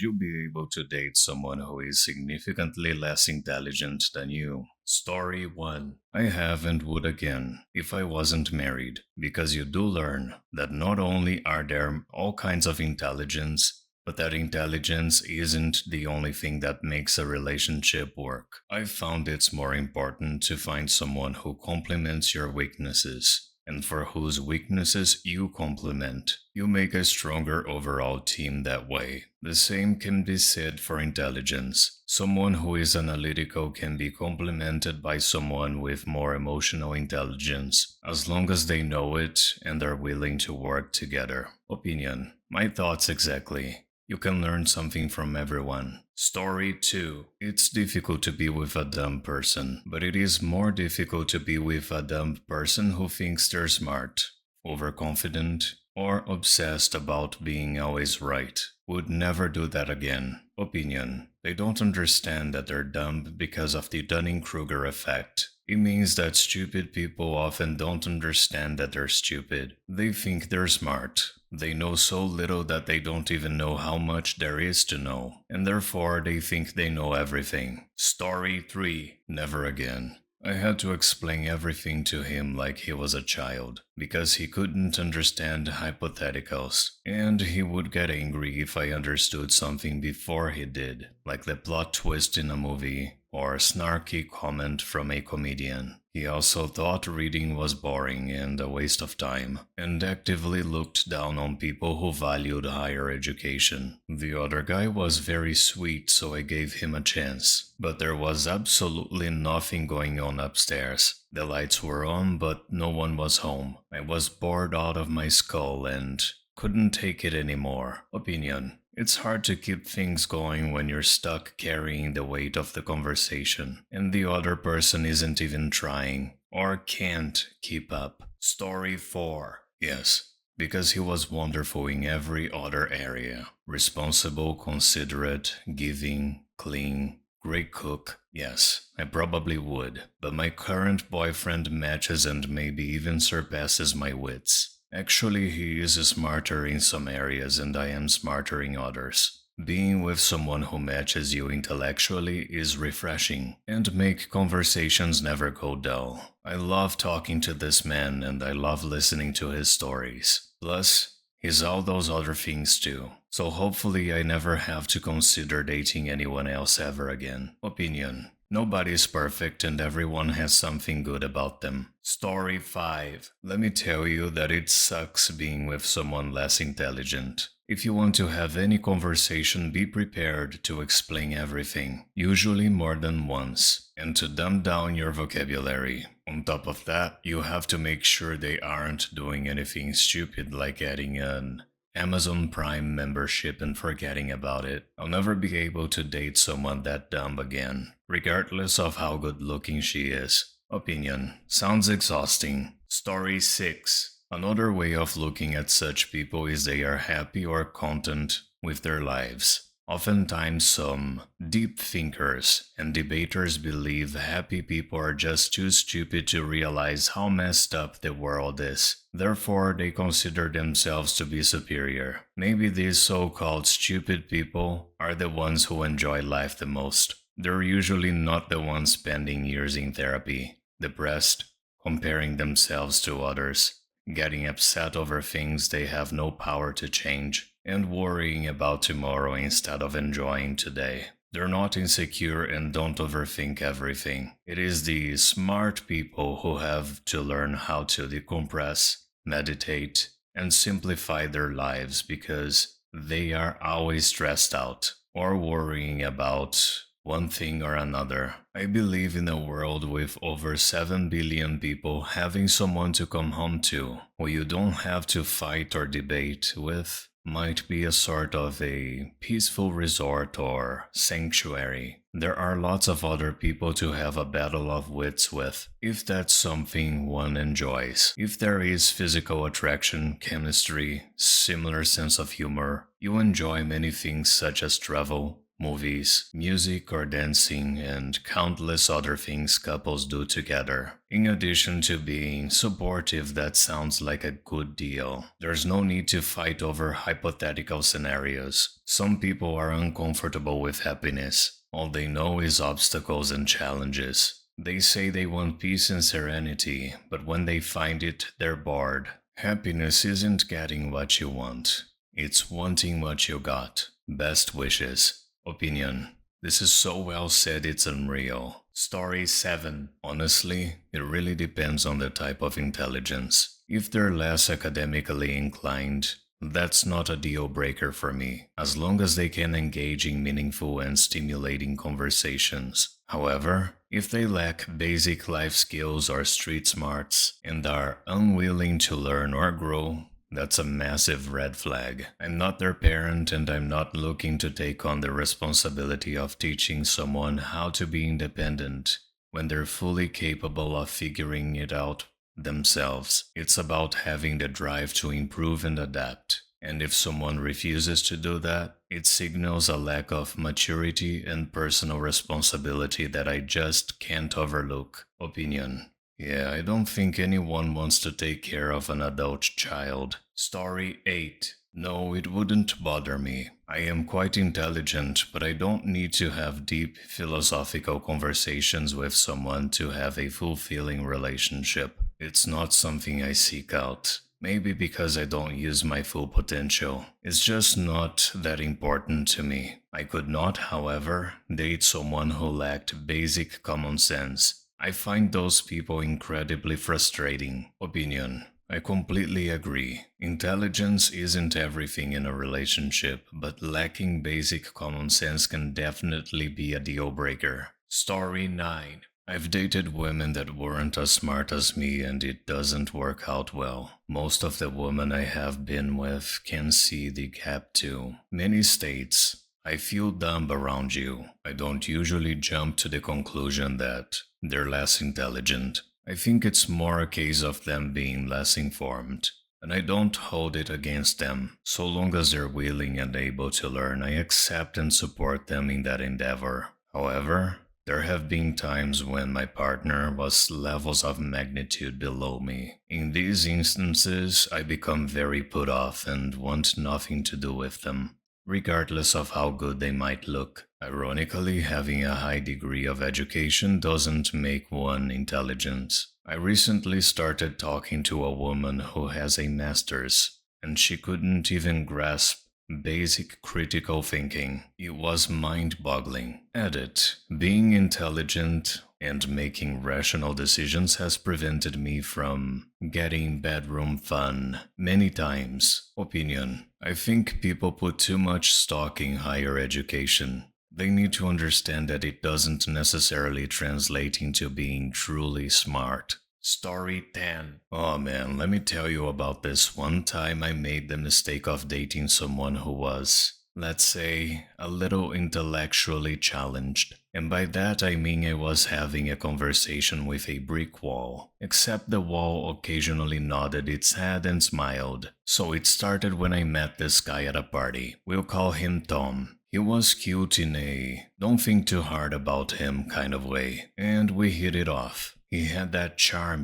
you be able to date someone who is significantly less intelligent than you? Story 1. I have and would again if I wasn't married, because you do learn that not only are there all kinds of intelligence, but that intelligence isn't the only thing that makes a relationship work. I've found it's more important to find someone who complements your weaknesses and for whose weaknesses you complement. You make a stronger overall team that way. The same can be said for intelligence. Someone who is analytical can be complemented by someone with more emotional intelligence, as long as they know it and are willing to work together. Opinion. My thoughts exactly. You can learn something from everyone. Story 2. It's difficult to be with a dumb person, but it is more difficult to be with a dumb person who thinks they're smart, overconfident, or obsessed about being always right. Would never do that again. Opinion. They don't understand that they're dumb because of the Dunning-Kruger effect. It means that stupid people often don't understand that they're stupid. They think they're smart. They know so little that they don't even know how much there is to know, and therefore they think they know everything. Story 3. Never again. I had to explain everything to him like he was a child, because he couldn't understand hypotheticals, and he would get angry if I understood something before he did, like the plot twist in a movie, or a snarky comment from a comedian. He also thought reading was boring and a waste of time, and actively looked down on people who valued higher education. The other guy was very sweet, so I gave him a chance, but there was absolutely nothing going on upstairs. The lights were on, but no one was home. I was bored out of my skull and couldn't take it anymore. Opinion. It's hard to keep things going when you're stuck carrying the weight of the conversation, and the other person isn't even trying, or can't keep up. Story 4. Yes, because he was wonderful in every other area. Responsible, considerate, giving, clean, great cook. Yes, I probably would, but my current boyfriend matches and maybe even surpasses my wits. Actually, he is smarter in some areas and I am smarter in others. Being with someone who matches you intellectually is refreshing and make conversations never go dull. I love talking to this man and I love listening to his stories. Plus, he's all those other things too. So hopefully I never have to consider dating anyone else ever again. Opinion. Nobody's perfect and everyone has something good about them. Story 5. Let me tell you that it sucks being with someone less intelligent. If you want to have any conversation, be prepared to explain everything, usually more than once, and to dumb down your vocabulary. On top of that, you have to make sure they aren't doing anything stupid like adding an Amazon Prime membership and forgetting about it. I'll never be able to date someone that dumb again, regardless of how good looking she is. Opinion. Sounds exhausting. Story 6. Another way of looking at such people is they are happy or content with their lives. Oftentimes some deep thinkers and debaters believe happy people are just too stupid to realize how messed up the world is. Therefore, they consider themselves to be superior. Maybe these so-called stupid people are the ones who enjoy life the most. They're usually not the ones spending years in therapy, depressed, comparing themselves to others, getting upset over things they have no power to change, and worrying about tomorrow instead of enjoying today. They're not insecure and don't overthink everything. It is the smart people who have to learn how to decompress, meditate, and simplify their lives because they are always stressed out or worrying about one thing or another. I believe in a world with over 7 billion people having someone to come home to who you don't have to fight or debate with might be a sort of a peaceful resort or sanctuary. There are lots of other people to have a battle of wits with, if that's something one enjoys. If there is physical attraction, chemistry, similar sense of humor, you enjoy many things such as travel, movies, music or dancing, and countless other things couples do together. In addition to being supportive, that sounds like a good deal. There's no need to fight over hypothetical scenarios. Some people are uncomfortable with happiness. All they know is obstacles and challenges. They say they want peace and serenity, but when they find it, they're bored. Happiness isn't getting what you want, it's wanting what you got. Best wishes. Opinion. This is so well said it's unreal. Story 7. Honestly, it really depends on the type of intelligence. If they're less academically inclined, that's not a deal breaker for me, as long as they can engage in meaningful and stimulating conversations. However, if they lack basic life skills or street smarts and are unwilling to learn or grow, that's a massive red flag. I'm not their parent and I'm not looking to take on the responsibility of teaching someone how to be independent when they're fully capable of figuring it out themselves. It's about having the drive to improve and adapt. And if someone refuses to do that, it signals a lack of maturity and personal responsibility that I just can't overlook. Opinion. Yeah, I don't think anyone wants to take care of an adult child. Story 8. No, it wouldn't bother me. I am quite intelligent, but I don't need to have deep philosophical conversations with someone to have a fulfilling relationship. It's not something I seek out. Maybe because I don't use my full potential. It's just not that important to me. I could not, however, date someone who lacked basic common sense. I find those people incredibly frustrating. Opinion. I completely agree. Intelligence isn't everything in a relationship, but lacking basic common sense can definitely be a deal breaker. Story 9. I've dated women that weren't as smart as me and it doesn't work out well. Most of the women I have been with can see the gap too. Many states, I feel dumb around you. I don't usually jump to the conclusion that they're less intelligent. I think it's more a case of them being less informed. And I don't hold it against them. So long as they're willing and able to learn, I accept and support them in that endeavor. However, there have been times when my partner was levels of magnitude below me. In these instances, I become very put off and want nothing to do with them, regardless of how good they might look. Ironically, having a high degree of education doesn't make one intelligent. I recently started talking to a woman who has a master's, and she couldn't even grasp basic critical thinking. It was mind-boggling. Edit. Being intelligent and making rational decisions has prevented me from getting bedroom fun many times. Opinion. I think people put too much stock in higher education. They need to understand that it doesn't necessarily translate into being truly smart. Story 10. Oh man, let me tell you about this one time I made the mistake of dating someone who was, let's say, a little intellectually challenged. And by that I mean I was having a conversation with a brick wall, except the wall occasionally nodded its head and smiled. So it started when I met this guy at a party. We'll call him Tom. He was cute in a don't think too hard about him kind of way, and we hit it off. He had that charm,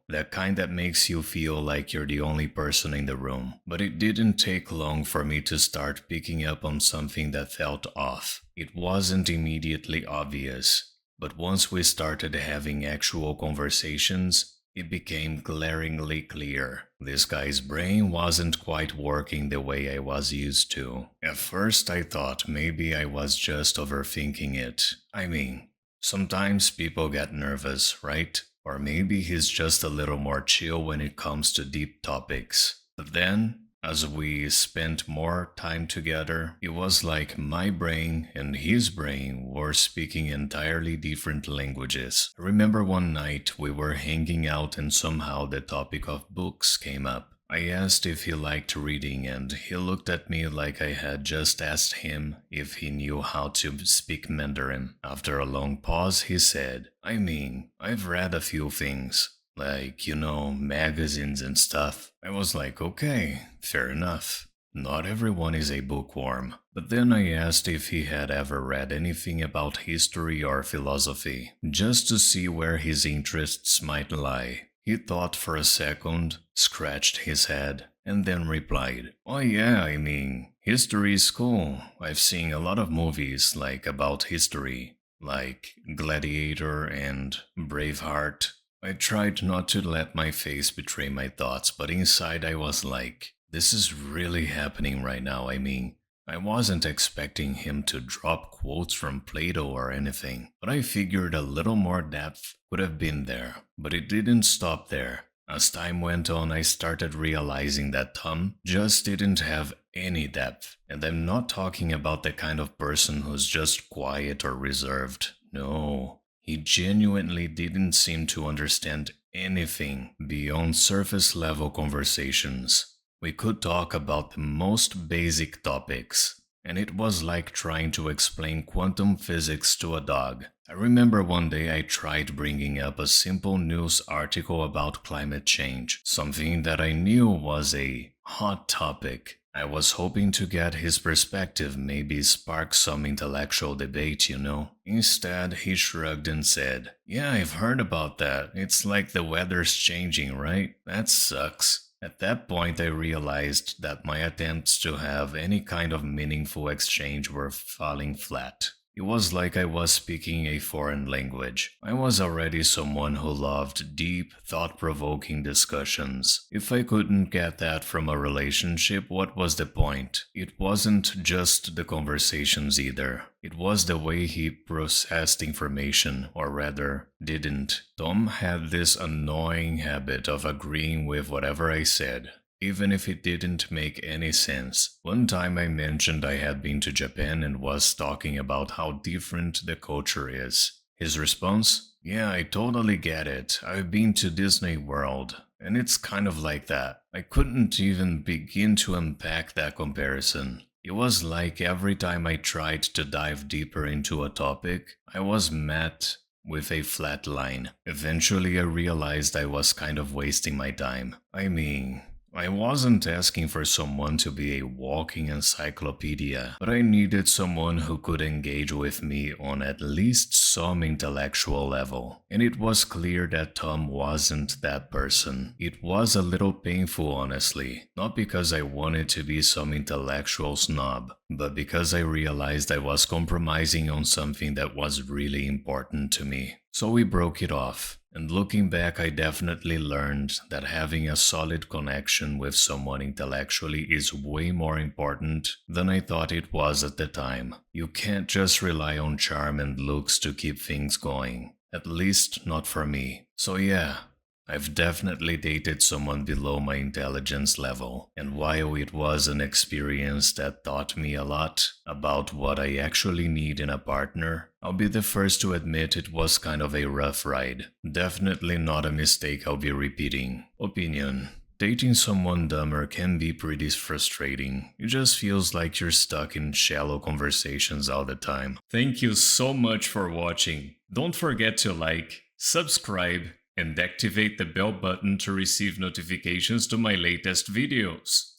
that kind that makes you feel like you're the only person in the room. But it didn't take long for me to start picking up on something that felt off. It wasn't immediately obvious, but once we started having actual conversations, it became glaringly clear. This guy's brain wasn't quite working the way I was used to. At first I thought maybe I was just overthinking it. Sometimes people get nervous, right? Or maybe he's just a little more chill when it comes to deep topics. But then, as we spent more time together, it was like my brain and his brain were speaking entirely different languages. I remember one night we were hanging out and somehow the topic of books came up. I asked if he liked reading and he looked at me like I had just asked him if he knew how to speak Mandarin. After a long pause, he said, I've read a few things, like, magazines and stuff. I was like, okay, fair enough. Not everyone is a bookworm. But then I asked if he had ever read anything about history or philosophy, just to see where his interests might lie. He thought for a second, scratched his head, and then replied, "Oh yeah, I mean, history is cool. I've seen a lot of movies like about history, like Gladiator and Braveheart." I tried not to let my face betray my thoughts, but inside I was like, this is really happening right now. I mean, I wasn't expecting him to drop quotes from Plato or anything, but I figured a little more depth would have been there. But it didn't stop there. As time went on, I started realizing that Tom just didn't have any depth. And I'm not talking about the kind of person who's just quiet or reserved. No, he genuinely didn't seem to understand anything beyond surface level conversations. We could talk about the most basic topics, and it was like trying to explain quantum physics to a dog. I remember one day I tried bringing up a simple news article about climate change, something that I knew was a hot topic. I was hoping to get his perspective, maybe spark some intellectual debate, you know. Instead, he shrugged and said, "Yeah, I've heard about that. It's like the weather's changing, right? That sucks." At that point, I realized that my attempts to have any kind of meaningful exchange were falling flat. It was like I was speaking a foreign language. I was already someone who loved deep, thought-provoking discussions. If I couldn't get that from a relationship, what was the point? It wasn't just the conversations either. It was the way he processed information, or rather, didn't. Tom had this annoying habit of agreeing with whatever I said, even if it didn't make any sense. One time I mentioned I had been to Japan and was talking about how different the culture is. His response? "Yeah, I totally get it. I've been to Disney World, and it's kind of like that." I couldn't even begin to unpack that comparison. It was like every time I tried to dive deeper into a topic, I was met with a flat line. Eventually, I realized I was kind of wasting my time. I mean, I wasn't asking for someone to be a walking encyclopedia, but I needed someone who could engage with me on at least some intellectual level. And it was clear that Tom wasn't that person. It was a little painful, honestly. Not because I wanted to be some intellectual snob, but because I realized I was compromising on something that was really important to me. So we broke it off. And looking back, I definitely learned that having a solid connection with someone intellectually is way more important than I thought it was at the time. You can't just rely on charm and looks to keep things going. At least not for me. So yeah, I've definitely dated someone below my intelligence level, and while it was an experience that taught me a lot about what I actually need in a partner, I'll be the first to admit it was kind of a rough ride. Definitely not a mistake I'll be repeating. Opinion. Dating someone dumber can be pretty frustrating. It just feels like you're stuck in shallow conversations all the time. Thank you so much for watching. Don't forget to like, subscribe, and activate the bell button to receive notifications to my latest videos.